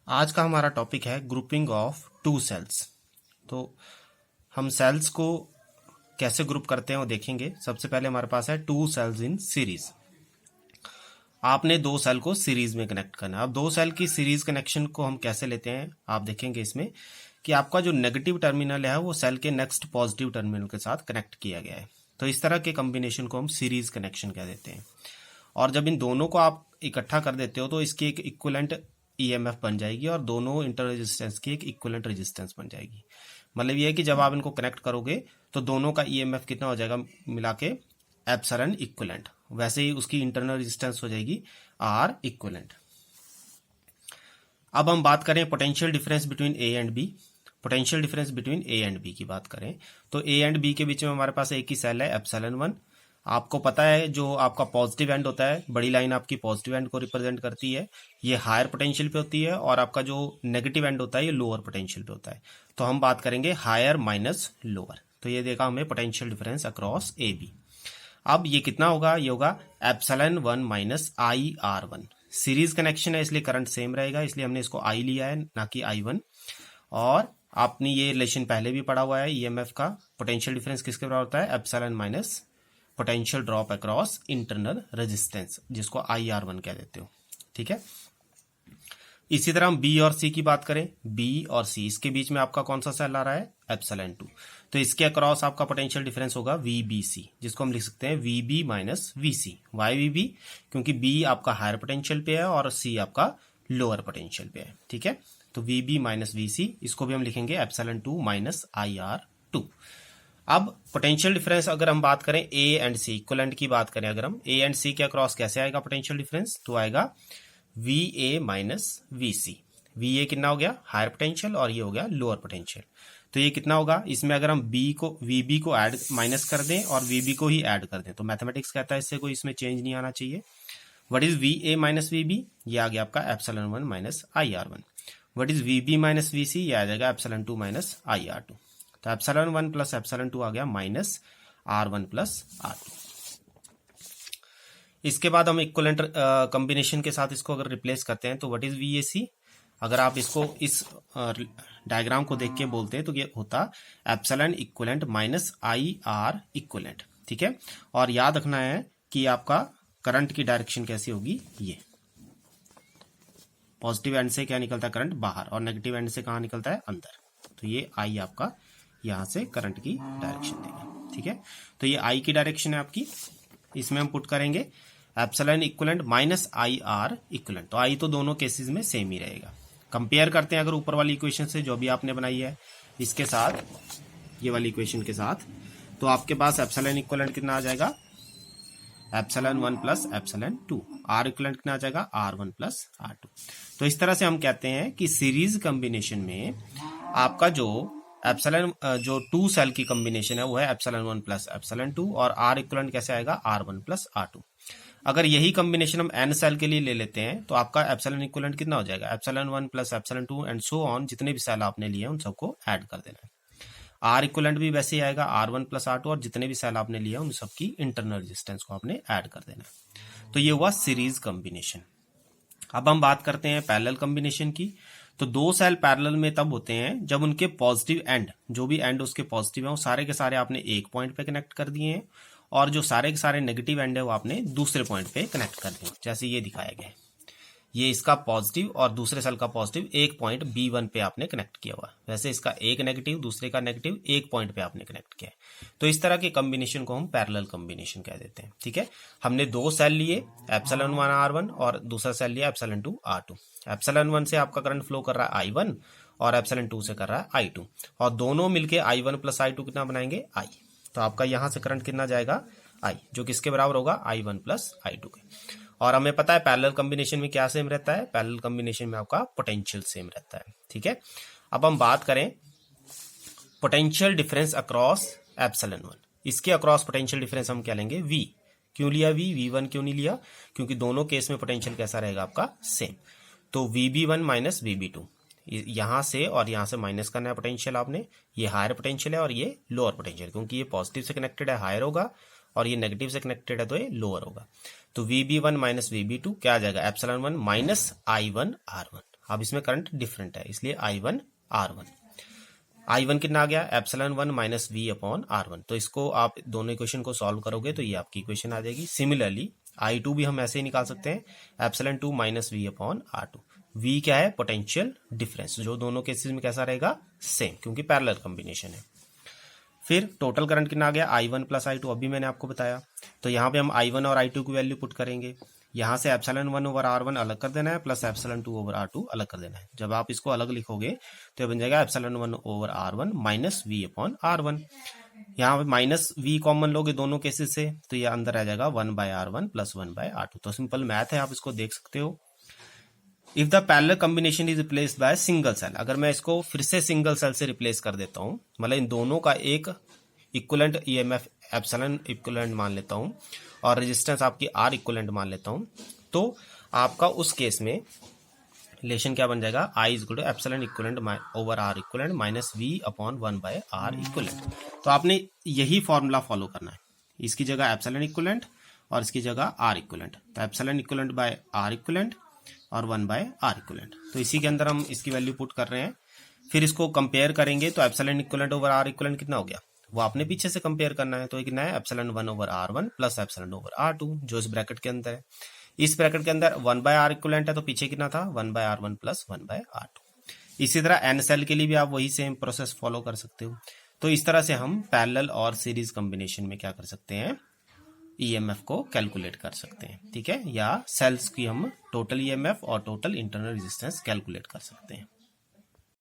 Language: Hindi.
आज का हमारा टॉपिक है ग्रुपिंग ऑफ टू सेल्स। तो हम सेल्स को कैसे ग्रुप करते हैं वो देखेंगे। सबसे पहले हमारे पास है टू सेल्स इन सीरीज। आपने दो सेल को सीरीज में कनेक्ट करना है। अब दो सेल की सीरीज कनेक्शन को हम कैसे लेते हैं आप देखेंगे इसमें कि आपका जो नेगेटिव टर्मिनल है वो सेल के नेक्स्ट पॉजिटिव टर्मिनल के साथ कनेक्ट किया गया है। तो इस तरह के कॉम्बिनेशन को हम सीरीज कनेक्शन कह देते हैं। और जब इन दोनों को आप इकट्ठा कर देते हो तो इसकी एक इक्विवेलेंट ईएमएफ बन जाएगी और दोनों इंटर रेजिस्टेंस की एक इक्विवेलेंट रेजिस्टेंस बन जाएगी। मतलब ये है कि जब आप इनको कनेक्ट करोगे तो दोनों का ईएमएफ कितना हो जाएगा मिला के एप्सिलॉन इक्विवेलेंट। वैसे ही उसकी इंटरनल रेजिस्टेंस हो जाएगी आर इक्विवेलेंट। अब हम बात करें potential difference between A and B. Potential difference between A and B की बात करें तो ए एंड बी के बीच में हमारे पास एक ही सेल है एप्सिलॉन 1। आपको पता है जो आपका पॉजिटिव एंड होता है, बड़ी लाइन आपकी पॉजिटिव एंड को रिप्रेजेंट करती है, ये हायर पोटेंशियल पे होती है, और आपका जो नेगेटिव एंड होता है ये लोअर पोटेंशियल पे होता है। तो हम बात करेंगे हायर माइनस लोअर। तो ये देखा हमें potential difference across A B. अब ये कितना होगा, ये होगा epsilon 1 minus I R 1। Series connection है इसलिए करंट सेम रहेगा, इसलिए हमने इसको आई लिया है ना कि आई 1। और आपने ये रिलेशन पहले भी पढ़ा हुआ है ईएमएफ का। पोटेंशियल डिफरेंस किसके बराबर होता है, epsilon minus potential drop across internal resistance, जिसको IR1 कह देते हो। ठीक है। इसी तरह हम बी और सी की बात करें, बी और सी इसके बीच में आपका कौन सा सेल आ रहा है, एप्सिलॉन 2। तो इसके अक्रॉस आपका पोटेंशियल डिफरेंस होगा VBC, जिसको हम लिख सकते हैं VB minus VC। Why VB, क्योंकि B आपका हायर पोटेंशियल पे है और C आपका लोअर पोटेंशियल पे है। ठीक है। तो VB माइनस VC, इसको भी हम लिखेंगे एप्सिलॉन 2 माइनस IR2। अब पोटेंशियल डिफरेंस अगर हम बात करें ए एंड सी इक्विवेलेंट की बात करें, अगर हम ए एंड सी के अक्रॉस कैसे आएगा पोटेंशियल डिफरेंस, तो आएगा VA माइनस VC। VA कितना हो गया, हायर पोटेंशियल, और ये हो गया लोअर पोटेंशियल। तो ये कितना होगा, इसमें अगर हम VB को ऐड माइनस कर दें और VB को ही ऐड कर दें तो मैथमेटिक्स कहता है इससे कोई इसमें चेंज नहीं आना चाहिए। What is VA minus VB, ये आ गया आपका epsilon 1 minus IR1। What is VB minus VC, ये आ जाएगा एप्सिलॉन 2 माइनस IR2। तो एप्सिलॉन 1 प्लस एप्सिलॉन 2 आ गया माइनस R1 प्लस R2। इसके बाद हम इक्विवेलेंट कॉम्बिनेशन के साथ इसको अगर रिप्लेस करते हैं तो व्हाट इज VAC। अगर आप इसको इस डायग्राम को देख के बोलते हैं तो ये होता epsilon equivalent minus IR equivalent. ठीक है। और याद रखना है कि आपका करंट की डायरेक्शन कैसी होगी, ये पॉजिटिव एंड से क्या निकलता है करंट बाहर, और नेगेटिव एंड से कहाँ निकलता है अंदर। तो ये I आपका यहां से करंट की डायरेक्शन देगा। ठीक है। तो ये I की डायरेक्शन है आपकी, इसमें हम पुट करेंगे epsilon equivalent minus IR equivalent. तो I तो दोनों केसेस में सेम ही रहेगा। कंपेयर करते हैं अगर ऊपर वाली इक्वेशन से जो भी आपने बनाई है इसके साथ, ये वाली इक्वेशन के साथ, तो आपके पास एप्सिलॉन इक्विवेलेंट कितना आ जाएगा, epsilon 1 plus epsilon 2। R equivalent कितना आ जाएगा, R1 प्लस R2। तो इस तरह से हम कहते हैं कि सीरीज कॉम्बिनेशन में आपका जो एप्सिलॉन जो टू सेल की कॉम्बिनेशन है वो है एप्सिलॉन 1 प्लस एप्सिलॉन 2, और R इक्विवेलेंट कैसे आएगा, R1 प्लस R2। अगर यही कॉम्बिनेशन हम n सेल के लिए ले लेते हैं तो आपका एप्सिलॉन इक्विवेलेंट कितना हो जाएगा, epsilon 1 plus epsilon 2 and so on, जितने भी सेल आपने लिए उन सबको ऐड कर देना है। R इक्विवेलेंट भी वैसे ही आएगा R1 प्लस R2, और जितने भी सेल आपने लिए उन सबकी इंटरनल रेजिस्टेंस को आपने ऐड कर देना है। तो ये हुआ सीरीज कॉम्बिनेशन। अब हम बात करते हैं पैरेलल कॉम्बिनेशन की। तो दो सेल पैरेलल में तब होते हैं जब उनके पॉजिटिव एंड, जो भी एंड उसके पॉजिटिव है वो सारे के सारे आपने एक पॉइंट पे कनेक्ट कर दिए हैं, और जो सारे के सारे नेगेटिव एंड है वो आपने दूसरे पॉइंट पे कनेक्ट कर दिए। जैसे ये दिखाया गया है, ये इसका पॉजिटिव और दूसरे सेल का पॉजिटिव एक पॉइंट B1 पे आपने कनेक्ट किया हुआ है। वैसे इसका एक नेगेटिव दूसरे का नेगेटिव एक पॉइंट पे आपने कनेक्ट किया है। तो इस तरह के कॉम्बिनेशन को हम पैरेलल कॉम्बिनेशन कह देते हैं। ठीक है। हमने दो सेल लिए एप्सिलॉन 1 R1 और दूसरा सेल लिया एप्सिलॉन 2 R2। एप्सिलॉन 1 से आपका करंट फ्लो कर रहा है I1 और एप्सिलॉन 2 से कर रहा है I2, और दोनों मिलके I1 प्लस I2 कितना बनाएंगे, I। तो आपका यहां से करंट कितना जाएगा, I, जो किसके बराबर होगा, I1 प्लस I2 के। और हमें पता है पैरेलल कॉम्बिनेशन में क्या सेम रहता है, पैरेलल कॉम्बिनेशन में आपका पोटेंशियल सेम रहता है। ठीक है। अब हम बात करें पोटेंशियल डिफरेंस अक्रॉस एप्सिलॉन 1। इसके अक्रॉस पोटेंशियल डिफरेंस हम क्या लेंगे, V। क्यों लिया V1 क्यों नहीं लिया, क्योंकि दोनों केस में पोटेंशियल कैसा रहेगा आपका, सेम। तो VB1 माइनस VB2, यहां से और यहां से माइनस करना है पोटेंशियल आपने। ये हायर पोटेंशियल है और ये लोअर पोटेंशियल, क्योंकि ये पॉजिटिव से कनेक्टेड है हायर होगा, और ये नेगेटिव से कनेक्टेड है तो ये लोअर होगा। तो VB1 माइनस VB2 क्या आ जाएगा, एप्सिलॉन 1 माइनस I1 R1। अब इसमें करंट डिफरेंट है, इसलिए I1 R1। I1 कितना आ गया, ε1 माइनस V अपॉन R1। तो इसको आप दोनों इक्वेशन को सॉल्व करोगे तो ये आपकी इक्वेशन आ जाएगी। सिमिलरली I2 भी हम ऐसे ही निकाल सकते हैं, ε2 minus V upon R2। V क्या है, पोटेंशियल डिफरेंस, जो दोनों केसेस में कैसा रहेगा, सेम, क्योंकि पैरेलल कॉम्बिनेशन है। फिर टोटल करंट कितना आ गया, I1 प्लस I2, अभी मैंने आपको बताया। तो यहाँ पे हम I1 और I2 की वैल्यू पुट करेंगे। यहाँ से ε1 ओवर R1 अलग कर देना है, प्लस ε2 ओवर R2 अलग कर देना है। जब आप इसको अलग लिखोगे तो ये बन जाएगा ε1 over R1 minus V upon R1। यहाँ पे माइनस V कॉमन लोगे दोनों केसेस से, तो ये अंदर आ जाएगा 1/R1 प्लस 1/R2। तो सिंपल मैथ है, आप इसको देख सकते हो। If the parallel combination is replaced by single cell, अगर मैं इसको फिर से सिंगल सेल से रिप्लेस कर देता हूं, मतलब इन दोनों का एक इक्विवेलेंट ईएमएफ एप्सिलॉन इक्विवेलेंट मान लेता हूं और रेजिस्टेंस आपकी आर इक्विवेलेंट मान लेता हूं, तो आपका उस केस में रिलेशन क्या बन जाएगा, I is equal to epsilon equivalent over R equivalent minus V upon 1/R equivalent. तो आपने यही फॉर्मूला फॉलो करना है, इसकी जगह एप्सिलॉन इक्विवेलेंट और इसकी जगह आर इक्विवेलेंट। तो epsilon equivalent by R equivalent और 1/R इक्विवेलेंट। तो इसी के अंदर हम इसकी वैल्यू पुट कर रहे हैं। फिर इसको कंपेयर करेंगे तो epsilon equivalent over R equivalent कितना हो गया, वो आपने पीछे से कंपेयर करना है। तो कितना है, ε1 over R1 plus ε over R2, जो इस ब्रैकेट के अंदर है। इस ब्रैकेट के अंदर 1/R इक्विवेलेंट है, तो पीछे कितना था, 1/R1 प्लस 1/R2। इसी तरह एन सेल के लिए भी आप वही सेम प्रोसेस फॉलो कर सकते हो। तो इस तरह से हम पैरेलल और सीरीज कॉम्बिनेशन में क्या कर सकते हैं, ईएमएफ को कैलकुलेट कर सकते हैं, ठीक है, या सेल्स की हम टोटल ईएमएफ और टोटल इंटरनल रेजिस्टेंस कैलकुलेट कर सकते हैं।